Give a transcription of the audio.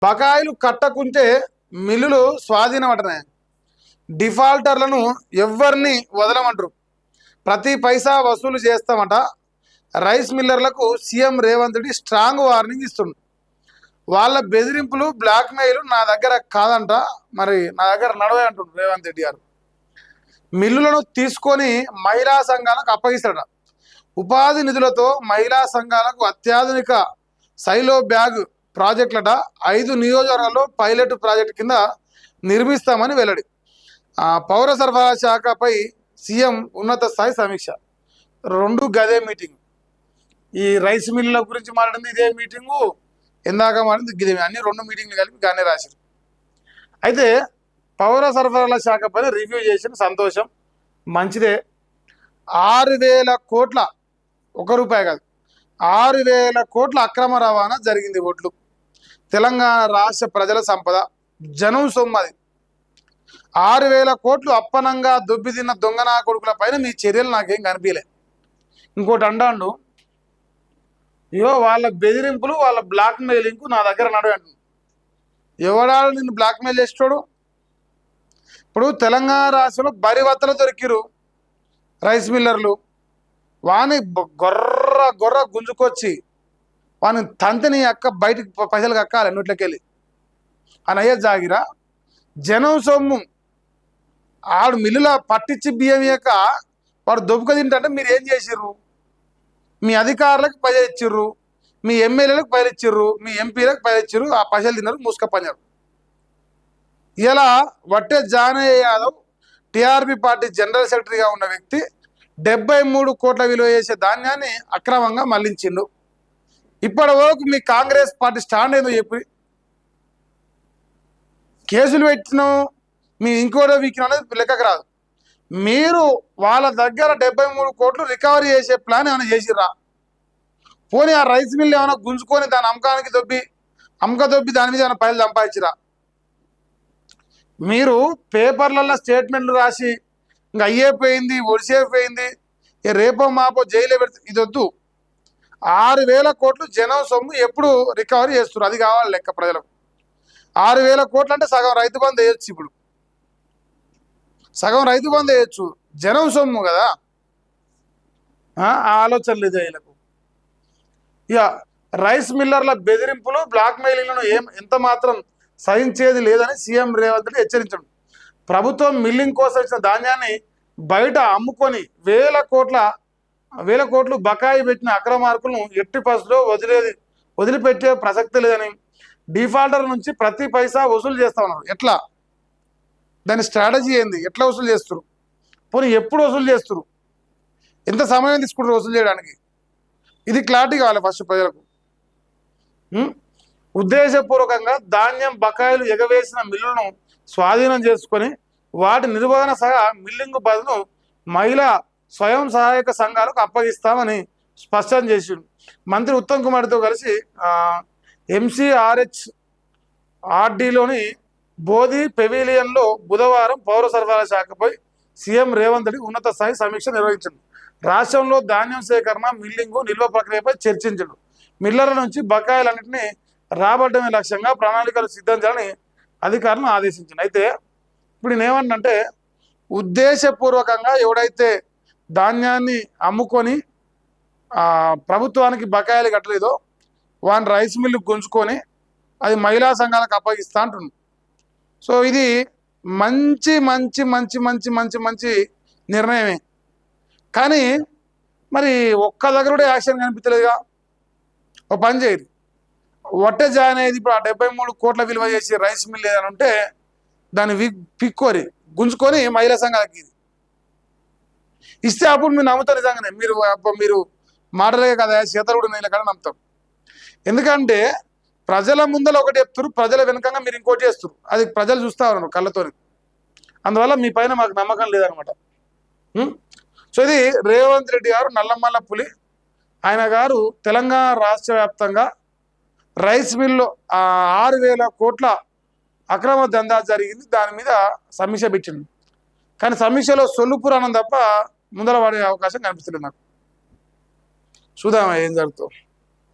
బకాయిలు కట్టకుంటే మిల్లులు స్వాధీనమటనే. డిఫాల్టర్లను ఎవ్వరిని వదలమంటారు. ప్రతి పైసా వసూలు చేస్తామట. రైస్ మిల్లర్లకు CM Revanth Reddy strong warning ఇస్తుండు. వాళ్ళ బెదిరింపులు బ్లాక్మెయిల్ నా దగ్గర కాదంట, మరి నా దగ్గర నడవే అంటుండు రేవంత్ రెడ్డి గారు. మిల్లులను తీసుకొని మహిళా సంఘాలకు అప్పగిస్తాడ. ఉపాధి నిధులతో మహిళా సంఘాలకు అత్యాధునిక సైలో బ్యాగ్ ప్రాజెక్టులట 5 నియోజకవర్గాల్లో పైలట్ ప్రాజెక్టు కింద నిర్మిస్తామని వెల్లడి. పౌర సరఫరా శాఖపై సీఎం ఉన్నత స్థాయి సమీక్ష. 2 గదే మీటింగ్. ఈ రైస్ మిల్లుల గురించి మాట్లాడింది ఇదే మీటింగు, ఇందాక మాట్లాడింది ఇదే. అన్ని 2 మీటింగ్లు కలిపి గానే రాశారు. అయితే పౌర సరఫరాల శాఖ పైన రివ్యూ చేసిన సంతోషం, మంచిదే. 6,000 కోట్ల, 1 రూపాయి కాదు, 6,000 కోట్ల అక్రమ రవాణా జరిగింది. ఓట్లు తెలంగాణ రాష్ట్ర ప్రజల సంపద, జనం సొమ్మది. 6,000 కోట్లు అప్పనంగా దొబ్బితిన్న దొంగనా కొడుకుల పైన మీ చర్యలు నాకేం కనిపించలే. ఇంకోటి అంటాడు, ఇయో వాళ్ళ బెదిరింపులు, వాళ్ళ బ్లాక్ మెయిలింగ్కు నా దగ్గర నడువు అంటు. ఎవడాడు నిన్ను బ్లాక్మెయిల్ చేస్తాడు? ఇప్పుడు తెలంగాణ రాష్ట్రంలో బరివత్తలు దొరికిరు రైస్ మిల్లర్లు. వాని గొర్ర గుంజుకొచ్చి వాని తంతిని అక్క బయటికి పైసలు కక్కాలి నోట్లకెళ్ళి అని అయ్యే జాగిరా. జనం సొమ్ము ఆడు మిల్లుల పట్టించి బియ్యం ఇయ్యక వాడు దొబ్బుక తింటే మీరు ఏం చేసిర్రు? మీ అధికారులకు పైసలు ఇచ్చిర్రు, మీ ఎమ్మెల్యేలకు పైసలు ఇచ్చిర్రు, మీ ఎంపీలకు పైసలు ఇచ్చిర్రు. ఆ పైసలు తిన్నారు, మూసుకపోయినారు. ఇలా Vatte Janaiah Yadav TRP party general సెక్రటరీగా ఉన్న వ్యక్తి 73 కోట్ల విలువ చేసే ధాన్యాన్ని అక్రమంగా మళ్లించిండు. ఇప్పటి వరకు మీ కాంగ్రెస్ పార్టీ స్టాండ్ ఏందో చెప్పి కేసులు పెట్టినాం, మీ ఇంకోటో వీకిన అనేది లెక్కకు రాదు. మీరు వాళ్ళ దగ్గర 73 కోట్లు రికవరీ చేసే ప్లాన్ ఏమైనా చేసిర్రా? పోనీ ఆ రైస్ మిల్ ఏమైనా గుంజుకొని దాని అమ్మకానికి దొబ్బి దాని మీద ఏమైనా పైలు సంపాదించిరా? మీరు పేపర్లలో స్టేట్మెంట్లు రాసి ఇంకా అయ్యేపోయింది, ఒడిసేపోయింది, రేపో మాపో జైలు పెడితే ఇది వద్దు. 6,000 కోట్లు జనం సొమ్ము ఎప్పుడు రికవరీ చేస్తున్నారు? అది కావాలి లెక్క ప్రజలకు. 6,000 కోట్లు అంటే సగం రైతు బంధు వేయచ్చు. ఇప్పుడు సగం రైతు బంధు వేయచ్చు, జనం సొమ్ము కదా. ఆలోచన లేదు వీళ్ళకు. ఇక రైస్ మిల్లర్ల బెదిరింపులు, బ్లాక్ మెయిలింగ్లను ఎంత మాత్రం సహించేది లేదని సీఎం రేవంత్ రెడ్డి హెచ్చరించాడు. ప్రభుత్వం మిల్లింగ్ కోసం ఇచ్చిన ధాన్యాన్ని బయట అమ్ముకొని వేల కోట్లు బకాయి పెట్టిన అక్రమార్కులను ఎట్టి పరిస్థితుల్లో వదిలిపెట్టే ప్రసక్తి లేదని, డిఫాల్టర్ నుంచి ప్రతి పైసా వసూలు చేస్తా ఉన్నారు. ఎట్లా? దాని స్ట్రాటజీ ఏంది? ఎట్లా వసూలు చేస్తారు? పోనీ ఎప్పుడు వసూలు చేస్తారు? ఎంత సమయం తీసుకుంటారు వసూలు చేయడానికి? ఇది క్లారిటీ కావాలి ఫస్ట్ ప్రజలకు. ఉద్దేశపూర్వకంగా ధాన్యం బకాయిలు ఎగవేసిన మిల్లులను స్వాధీనం చేసుకొని వాటి నిర్వహణ సహా మిల్లింగ్ బదులు మహిళా స్వయం సహాయక సంఘాలకు అప్పగిస్తామని స్పష్టం చేసిండు. మంత్రి ఉత్తమ్ కుమార్తో కలిసి ఎంసీఆర్హెచ్ ఆర్డీలోని బోధి పెవిలియన్లో బుధవారం పౌర సరఫరా శాఖపై సీఎం రేవంత్ రెడ్డి ఉన్నత స్థాయి సమీక్ష నిర్వహించారు. రాష్ట్రంలో ధాన్యం సేకరణ, మిల్లింగు, నిల్వ ప్రక్రియపై చర్చించారు. మిల్లర్ల నుంచి బకాయిలన్నింటినీ రాబట్టడమే లక్ష్యంగా ప్రణాళికలు సిద్ధం చేయాలని అధికారులను ఆదేశించింది. అయితే ఇప్పుడు నేనేమంటే, ఉద్దేశపూర్వకంగా ఎవడైతే ధాన్యాన్ని అమ్ముకొని ప్రభుత్వానికి బకాయిలు కట్టలేదో వాని రైస్ మిల్లు గుంజుకొని అది మహిళా సంఘాలకు అప్పగిస్తా అంటున్నాడు. సో ఇది మంచి మంచి మంచి మంచి మంచి మంచి నిర్ణయమే. కానీ మరి ఒక్క దగ్గర కూడా యాక్షన్ కనిపించలేదుగా. ఒక పని చేయరు, వట్టే జాయిన్ అయ్యేది ఇప్పుడు ఆ 73 కోట్ల విలువ చేసి రైస్ మిల్ ఏదని ఉంటే దాన్ని పిక్కోరి గుంజుకొని మహిళా సంఘాలకి ఇస్తే అప్పుడు మీరు నమ్ముతారు. నిజంగానే మీరు మాటలే కదా, చేతలు కూడా కదా నమ్ముతాం. ఎందుకంటే ప్రజల ముందర ఒకటి చెప్తారు, ప్రజల వెనుకంగా మీరు ఇంకోటి చేస్తారు. అది ప్రజలు చూస్తా ఉన్నారు కళ్ళతో. అందువల్ల మీ పైన మాకు నమ్మకం లేదనమాట. సో ఇది రేవంత్ రెడ్డి గారు నల్లమల్ల పులి. ఆయన గారు తెలంగాణ రాష్ట్ర వ్యాప్తంగా రైస్ మిల్లు 6,000 కోట్ల అక్రమ దందా జరిగింది, దాని మీద సమీక్ష పెట్టింది. కానీ సమీక్షలో సొల్లుపురాణం తప్ప ముందర పడే అవకాశం కనిపిస్తలేదు నాకు. చూద్దామా ఏం జరుగుతుందో.